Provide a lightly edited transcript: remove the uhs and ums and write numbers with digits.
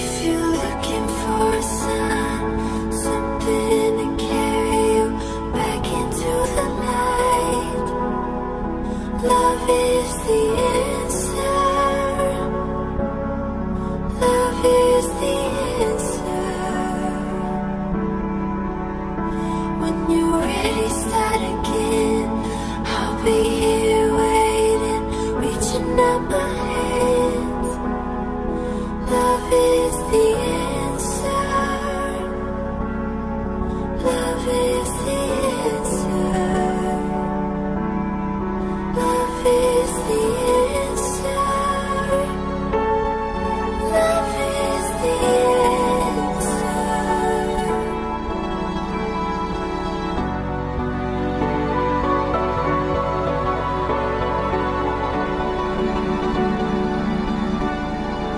If you're looking for a sign, something to carry you back into the light, love is the answer. Love is the answer. When you're ready, start again. I'll be here waiting, reaching out my hands. Love is the